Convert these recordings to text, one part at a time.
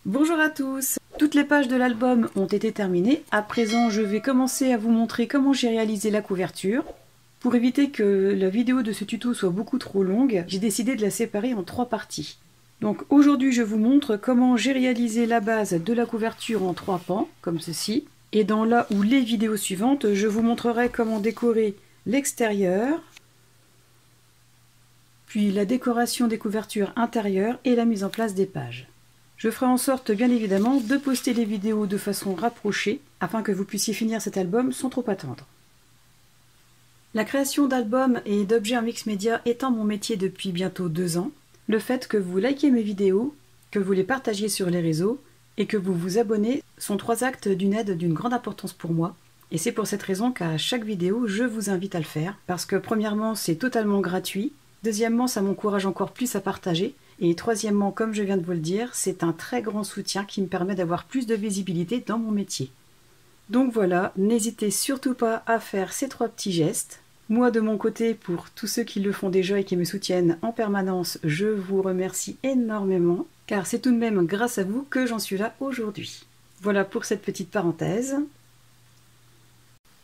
Bonjour à tous! Toutes les pages de l'album ont été terminées. À présent, je vais commencer à vous montrer comment j'ai réalisé la couverture. Pour éviter que la vidéo de ce tuto soit beaucoup trop longue, j'ai décidé de la séparer en 3 parties. Donc aujourd'hui, je vous montre comment j'ai réalisé la base de la couverture en 3 pans, comme ceci. Et dans la ou les vidéos suivantes, je vous montrerai comment décorer l'extérieur, puis la décoration des couvertures intérieures et la mise en place des pages. Je ferai en sorte, bien évidemment, de poster les vidéos de façon rapprochée, afin que vous puissiez finir cet album sans trop attendre. La création d'albums et d'objets en mix média étant mon métier depuis bientôt 2 ans, le fait que vous likez mes vidéos, que vous les partagiez sur les réseaux et que vous vous abonnez sont 3 actes d'une aide d'une grande importance pour moi. Et c'est pour cette raison qu'à chaque vidéo, je vous invite à le faire, parce que premièrement, c'est totalement gratuit, deuxièmement, ça m'encourage encore plus à partager, et troisièmement, comme je viens de vous le dire, c'est un très grand soutien qui me permet d'avoir plus de visibilité dans mon métier. Donc voilà, n'hésitez surtout pas à faire ces 3 petits gestes. Moi de mon côté, pour tous ceux qui le font déjà et qui me soutiennent en permanence, je vous remercie énormément, car c'est tout de même grâce à vous que j'en suis là aujourd'hui. Voilà pour cette petite parenthèse.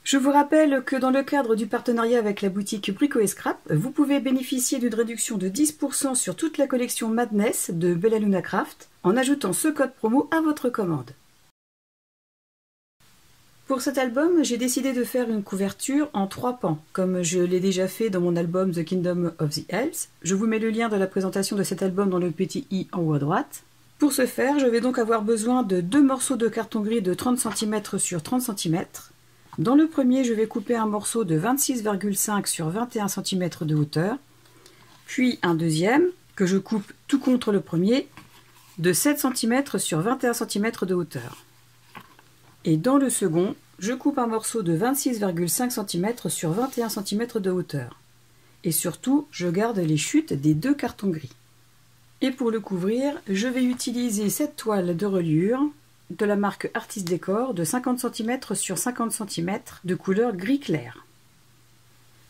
Je vous rappelle que dans le cadre du partenariat avec la boutique Brico & Scrap, vous pouvez bénéficier d'une réduction de 10% sur toute la collection Madness de Bellaluna Craft en ajoutant ce code promo à votre commande. Pour cet album, j'ai décidé de faire une couverture en 3 pans, comme je l'ai déjà fait dans mon album The Kingdom of the Elves. Je vous mets le lien de la présentation de cet album dans le petit i en haut à droite. Pour ce faire, je vais donc avoir besoin de 2 morceaux de carton gris de 30 cm sur 30 cm. Dans le premier, je vais couper un morceau de 26,5 sur 21 cm de hauteur, puis un deuxième, que je coupe tout contre le premier, de 7 cm sur 21 cm de hauteur. Et dans le second, je coupe un morceau de 26,5 cm sur 21 cm de hauteur. Et surtout, je garde les chutes des 2 cartons gris. Et pour le couvrir, je vais utiliser cette toile de reliure de la marque Artist Décor de 50 cm sur 50 cm de couleur gris clair.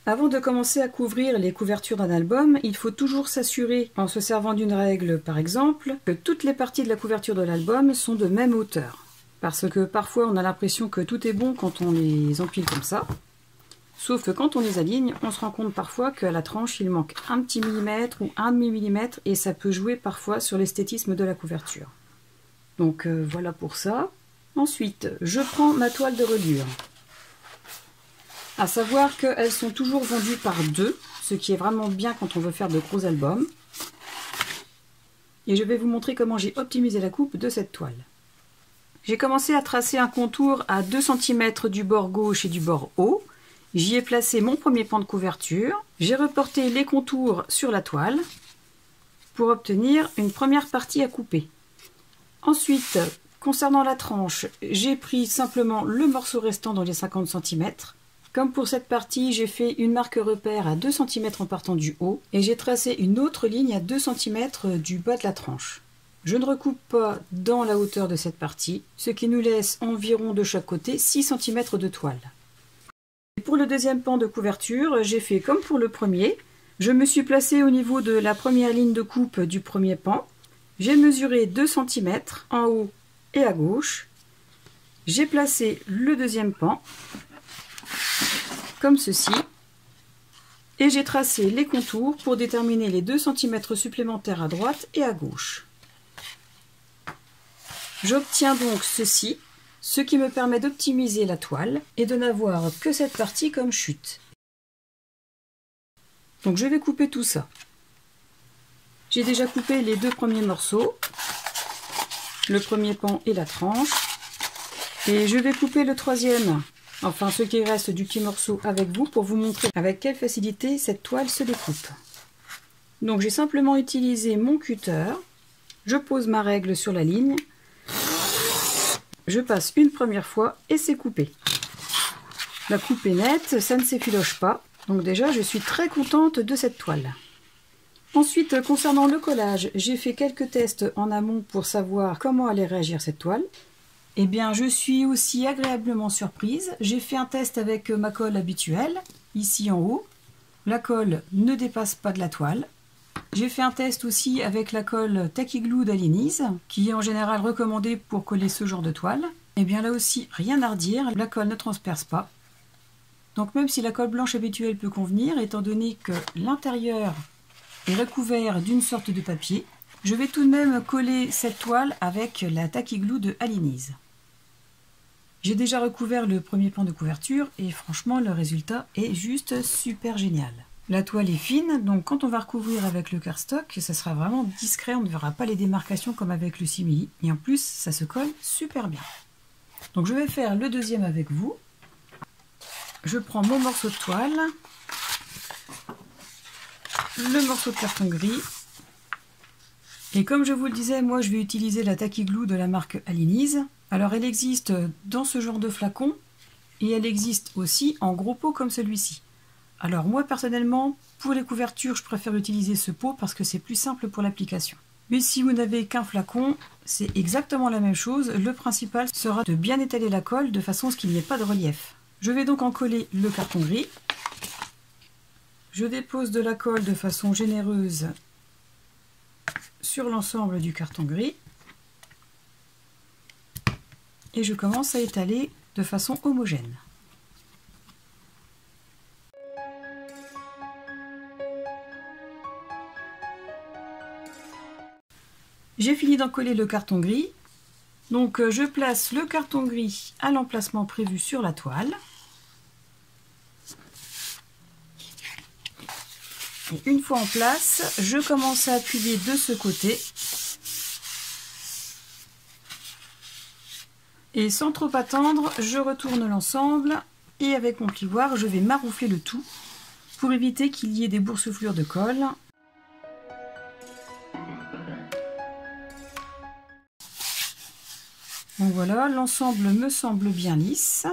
Avant de commencer à couvrir les couvertures d'un album, il faut toujours s'assurer, en se servant d'une règle par exemple, que toutes les parties de la couverture de l'album sont de même hauteur. Parce que parfois on a l'impression que tout est bon quand on les empile comme ça. Sauf que quand on les aligne, on se rend compte parfois qu'à la tranche il manque un petit millimètre ou un demi-millimètre et ça peut jouer parfois sur l'esthétisme de la couverture. Donc voilà pour ça. Ensuite, je prends ma toile de reliure. À savoir qu'elles sont toujours vendues par 2, ce qui est vraiment bien quand on veut faire de gros albums. Et je vais vous montrer comment j'ai optimisé la coupe de cette toile. J'ai commencé à tracer un contour à 2 cm du bord gauche et du bord haut. J'y ai placé mon premier pan de couverture. J'ai reporté les contours sur la toile pour obtenir une première partie à couper. Ensuite, concernant la tranche, j'ai pris simplement le morceau restant dans les 50 cm. Comme pour cette partie, j'ai fait une marque repère à 2 cm en partant du haut et j'ai tracé une autre ligne à 2 cm du bas de la tranche. Je ne recoupe pas dans la hauteur de cette partie, ce qui nous laisse environ de chaque côté 6 cm de toile. Et pour le deuxième pan de couverture, j'ai fait comme pour le premier. Je me suis placée au niveau de la première ligne de coupe du premier pan. J'ai mesuré 2 cm en haut et à gauche. J'ai placé le deuxième pan, comme ceci. Et j'ai tracé les contours pour déterminer les 2 cm supplémentaires à droite et à gauche. J'obtiens donc ceci, ce qui me permet d'optimiser la toile et de n'avoir que cette partie comme chute. Donc je vais couper tout ça. J'ai déjà coupé les 2 premiers morceaux, le premier pan et la tranche, et je vais couper le troisième, enfin ce qui reste du petit morceau avec vous pour vous montrer avec quelle facilité cette toile se découpe. Donc j'ai simplement utilisé mon cutter, je pose ma règle sur la ligne, je passe une première fois et c'est coupé. La coupe est nette, ça ne s'effiloche pas, donc déjà je suis très contente de cette toile. Ensuite, concernant le collage, j'ai fait quelques tests en amont pour savoir comment allait réagir cette toile. Eh bien, je suis aussi agréablement surprise. J'ai fait un test avec ma colle habituelle, ici en haut. La colle ne dépasse pas de la toile. J'ai fait un test aussi avec la colle Tacky Glue d'Alinis, qui est en général recommandée pour coller ce genre de toile. Et bien là aussi, rien à redire, la colle ne transperce pas. Donc même si la colle blanche habituelle peut convenir, étant donné que l'intérieur est recouvert d'une sorte de papier, je vais tout de même coller cette toile avec la Tacky Glue de Alinis. J'ai déjà recouvert le premier pan de couverture et franchement le résultat est juste super génial. La toile est fine, donc quand on va recouvrir avec le cardstock, ça sera vraiment discret, on ne verra pas les démarcations comme avec le simili. Et en plus, ça se colle super bien. Donc je vais faire le deuxième avec vous. Je prends mon morceau de toile, le morceau de carton gris. Et comme je vous le disais, moi je vais utiliser la Tacky Glue de la marque Alinis. Alors elle existe dans ce genre de flacon et elle existe aussi en gros pot comme celui-ci. Alors moi personnellement, pour les couvertures, je préfère utiliser ce pot parce que c'est plus simple pour l'application. Mais si vous n'avez qu'un flacon, c'est exactement la même chose. Le principal sera de bien étaler la colle de façon à ce qu'il n'y ait pas de relief. Je vais donc en coller le carton gris. Je dépose de la colle de façon généreuse sur l'ensemble du carton gris. Et je commence à étaler de façon homogène. J'ai fini d'en coller le carton gris. Donc je place le carton gris à l'emplacement prévu sur la toile. Et une fois en place, je commence à appuyer de ce côté. Et sans trop attendre, je retourne l'ensemble et avec mon plioir, je vais maroufler le tout pour éviter qu'il y ait des boursouflures de colle. Donc voilà, l'ensemble me semble bien lisse.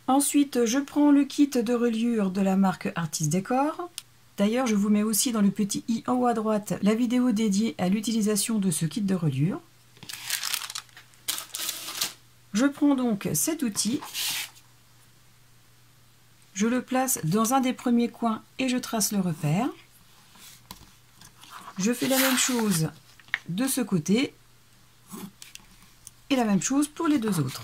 Ensuite, je prends le kit de reliure de la marque Artist Decor. D'ailleurs, je vous mets aussi dans le petit i en haut à droite la vidéo dédiée à l'utilisation de ce kit de reliure. Je prends donc cet outil. Je le place dans un des premiers coins et je trace le repère. Je fais la même chose de ce côté. Et la même chose pour les deux autres.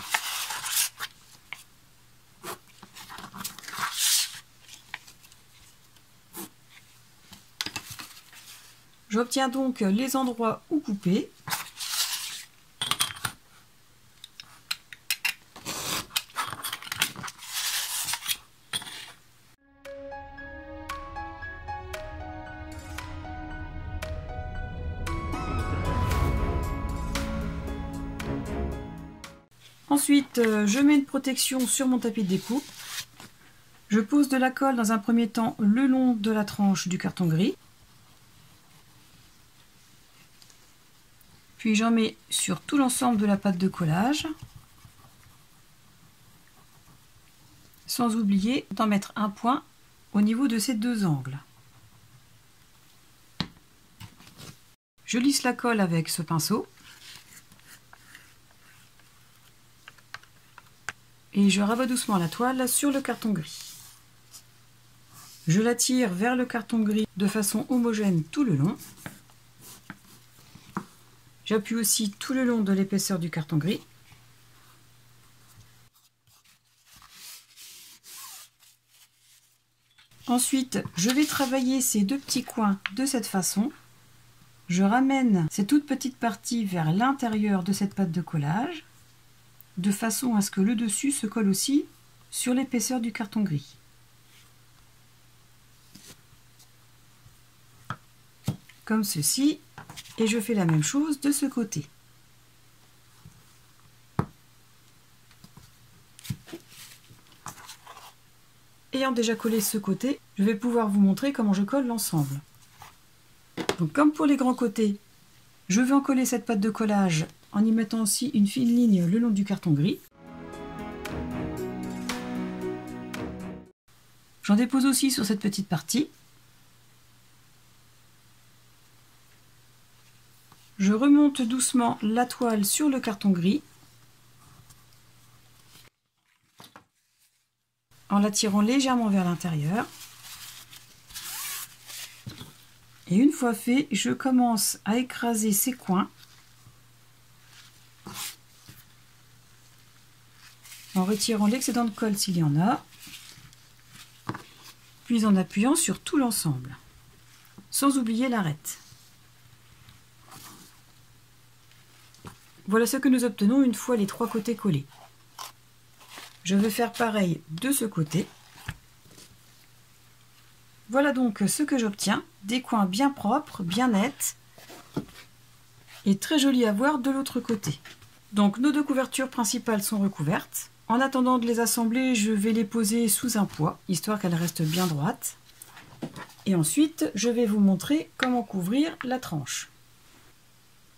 J'obtiens donc les endroits où couper. Ensuite, je mets une protection sur mon tapis de découpe. Je pose de la colle dans un premier temps le long de la tranche du carton gris. Puis j'en mets sur tout l'ensemble de la pâte de collage. Sans oublier d'en mettre un point au niveau de ces deux angles. Je lisse la colle avec ce pinceau. Et je rabats doucement la toile sur le carton gris. Je la tire vers le carton gris de façon homogène tout le long. J'appuie aussi tout le long de l'épaisseur du carton gris. Ensuite, je vais travailler ces deux petits coins de cette façon. Je ramène ces toutes petites parties vers l'intérieur de cette pâte de collage, de façon à ce que le dessus se colle aussi sur l'épaisseur du carton gris. Comme ceci, et je fais la même chose de ce côté. Ayant déjà collé ce côté, je vais pouvoir vous montrer comment je colle l'ensemble. Donc comme pour les grands côtés, je vais en coller cette pâte de collage en y mettant aussi une fine ligne le long du carton gris. J'en dépose aussi sur cette petite partie. Je remonte doucement la toile sur le carton gris en la tirant légèrement vers l'intérieur. Et une fois fait, je commence à écraser ces coins en retirant l'excédent de colle s'il y en a, puis en appuyant sur tout l'ensemble, sans oublier l'arête. Voilà ce que nous obtenons une fois les trois côtés collés. Je vais faire pareil de ce côté. Voilà donc ce que j'obtiens, des coins bien propres, bien nets, et très jolis à voir de l'autre côté. Donc nos deux couvertures principales sont recouvertes. En attendant de les assembler, je vais les poser sous un poids, histoire qu'elles restent bien droites. Et ensuite, je vais vous montrer comment couvrir la tranche.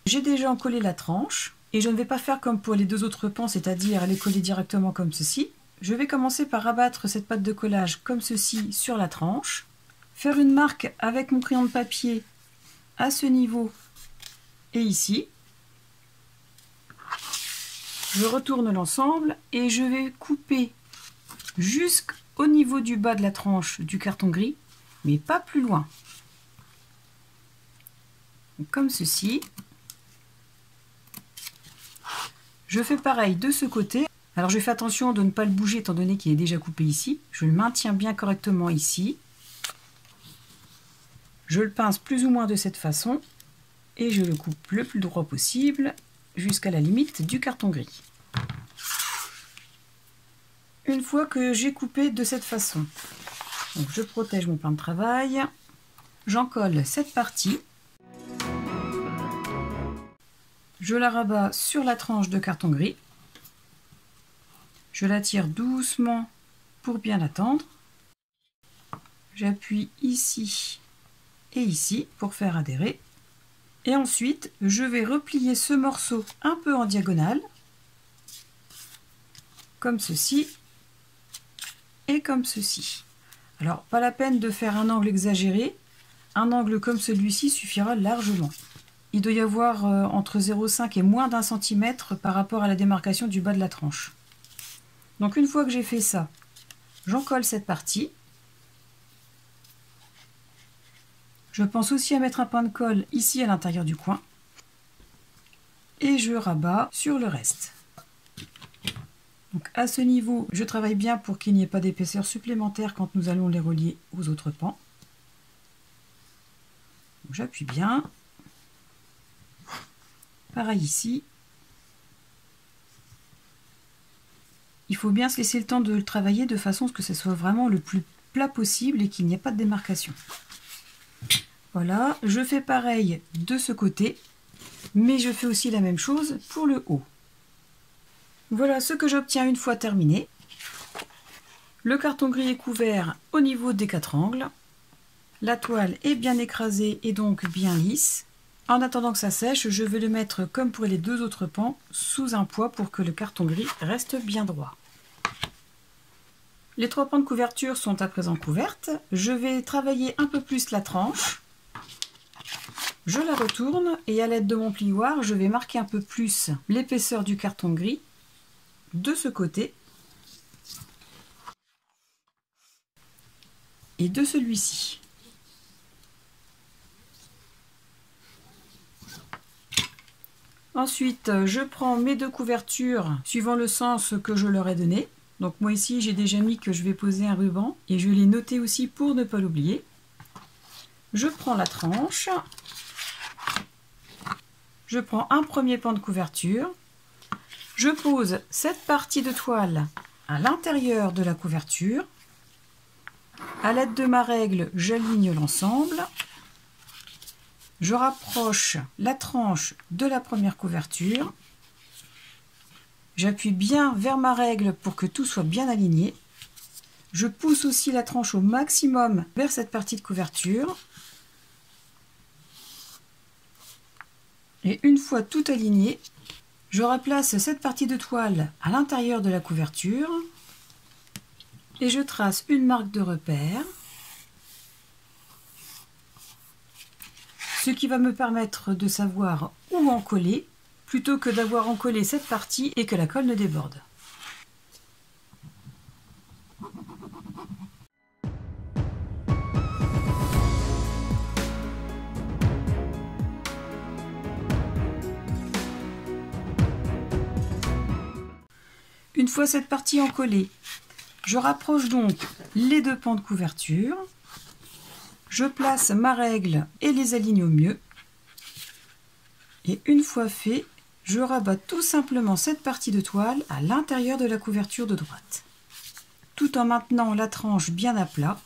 J'ai déjà encollé la tranche, et je ne vais pas faire comme pour les deux autres pans, c'est-à-dire les coller directement comme ceci. Je vais commencer par rabattre cette pâte de collage comme ceci sur la tranche, faire une marque avec mon crayon de papier à ce niveau et ici. Je retourne l'ensemble et je vais couper jusqu'au niveau du bas de la tranche du carton gris, mais pas plus loin. Comme ceci. Je fais pareil de ce côté. Alors je fais attention de ne pas le bouger étant donné qu'il est déjà coupé ici. Je le maintiens bien correctement ici. Je le pince plus ou moins de cette façon et je le coupe le plus droit possible jusqu'à la limite du carton gris. Une fois que j'ai coupé de cette façon, donc je protège mon plan de travail, j'en colle cette partie, je la rabats sur la tranche de carton gris, je la tire doucement pour bien la tendre, j'appuie ici et ici pour faire adhérer. Et ensuite, je vais replier ce morceau un peu en diagonale, comme ceci et comme ceci. Alors, pas la peine de faire un angle exagéré, un angle comme celui-ci suffira largement. Il doit y avoir entre 0,5 et moins d'1 centimètre par rapport à la démarcation du bas de la tranche. Donc une fois que j'ai fait ça, j'en colle cette partie. Je pense aussi à mettre un pain de colle ici à l'intérieur du coin. Et je rabats sur le reste. Donc à ce niveau, je travaille bien pour qu'il n'y ait pas d'épaisseur supplémentaire quand nous allons les relier aux autres pans. J'appuie bien. Pareil ici. Il faut bien se laisser le temps de le travailler de façon à ce que ce soit vraiment le plus plat possible et qu'il n'y ait pas de démarcation. Voilà, je fais pareil de ce côté, mais je fais aussi la même chose pour le haut. Voilà ce que j'obtiens une fois terminé. Le carton gris est couvert au niveau des 4 angles. La toile est bien écrasée et donc bien lisse. En attendant que ça sèche, je vais le mettre comme pour les deux autres pans sous un poids pour que le carton gris reste bien droit. Les 3 pans de couverture sont à présent couvertes. Je vais travailler un peu plus la tranche. Je la retourne et à l'aide de mon plioir, je vais marquer un peu plus l'épaisseur du carton gris de ce côté et de celui-ci. Ensuite, je prends mes deux couvertures suivant le sens que je leur ai donné. Donc moi ici, j'ai déjà mis que je vais poser un ruban et je l'ai noté aussi pour ne pas l'oublier. Je prends la tranche. Je prends un premier pan de couverture, je pose cette partie de toile à l'intérieur de la couverture. À l'aide de ma règle, j'aligne l'ensemble. Je rapproche la tranche de la première couverture. J'appuie bien vers ma règle pour que tout soit bien aligné. Je pousse aussi la tranche au maximum vers cette partie de couverture. Et une fois tout aligné, je replace cette partie de toile à l'intérieur de la couverture et je trace une marque de repère, ce qui va me permettre de savoir où en coller plutôt que d'avoir encollé cette partie et que la colle ne déborde. Une fois cette partie encollée, je rapproche donc les deux pans de couverture. Je place ma règle et les aligne au mieux. Et une fois fait, je rabats tout simplement cette partie de toile à l'intérieur de la couverture de droite, tout en maintenant la tranche bien à plat.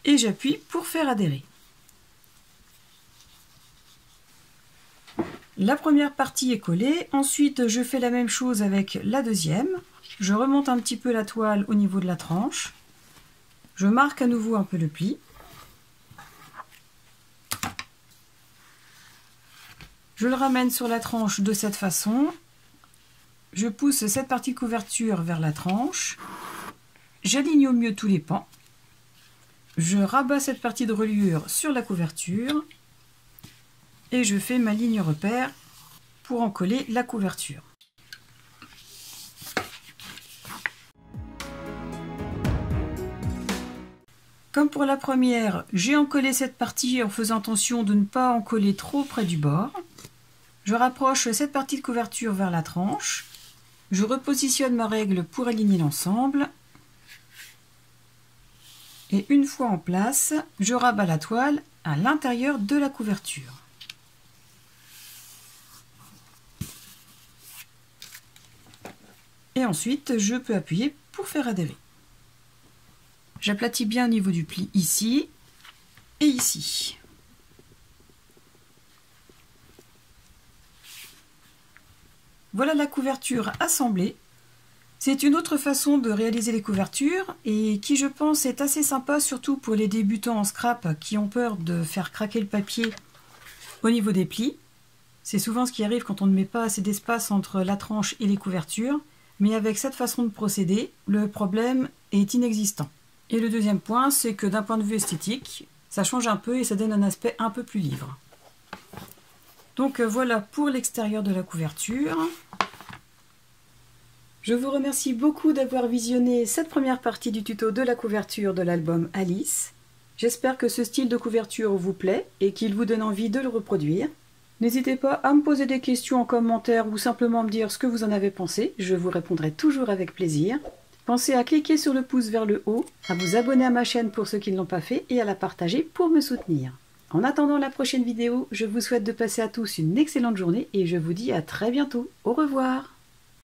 Et j'appuie pour faire adhérer. La première partie est collée, ensuite je fais la même chose avec la deuxième. Je remonte un petit peu la toile au niveau de la tranche. Je marque à nouveau un peu le pli. Je le ramène sur la tranche de cette façon. Je pousse cette partie de couverture vers la tranche. J'aligne au mieux tous les pans. Je rabats cette partie de reliure sur la couverture. Et je fais ma ligne repère pour encoller la couverture. Comme pour la première, j'ai encollé cette partie en faisant attention de ne pas encoller trop près du bord. Je rapproche cette partie de couverture vers la tranche. Je repositionne ma règle pour aligner l'ensemble. Et une fois en place, je rabats la toile à l'intérieur de la couverture. Et ensuite, je peux appuyer pour faire adhérer. J'aplatis bien au niveau du pli ici et ici. Voilà la couverture assemblée. C'est une autre façon de réaliser les couvertures et qui, je pense, est assez sympa, surtout pour les débutants en scrap qui ont peur de faire craquer le papier au niveau des plis. C'est souvent ce qui arrive quand on ne met pas assez d'espace entre la tranche et les couvertures. Mais avec cette façon de procéder, le problème est inexistant. Et le deuxième point, c'est que d'un point de vue esthétique, ça change un peu et ça donne un aspect un peu plus libre. Donc voilà pour l'extérieur de la couverture. Je vous remercie beaucoup d'avoir visionné cette première partie du tuto de la couverture de l'album Alice. J'espère que ce style de couverture vous plaît et qu'il vous donne envie de le reproduire. N'hésitez pas à me poser des questions en commentaire ou simplement me dire ce que vous en avez pensé, je vous répondrai toujours avec plaisir. Pensez à cliquer sur le pouce vers le haut, à vous abonner à ma chaîne pour ceux qui ne l'ont pas fait et à la partager pour me soutenir. En attendant la prochaine vidéo, je vous souhaite de passer à tous une excellente journée et je vous dis à très bientôt. Au revoir!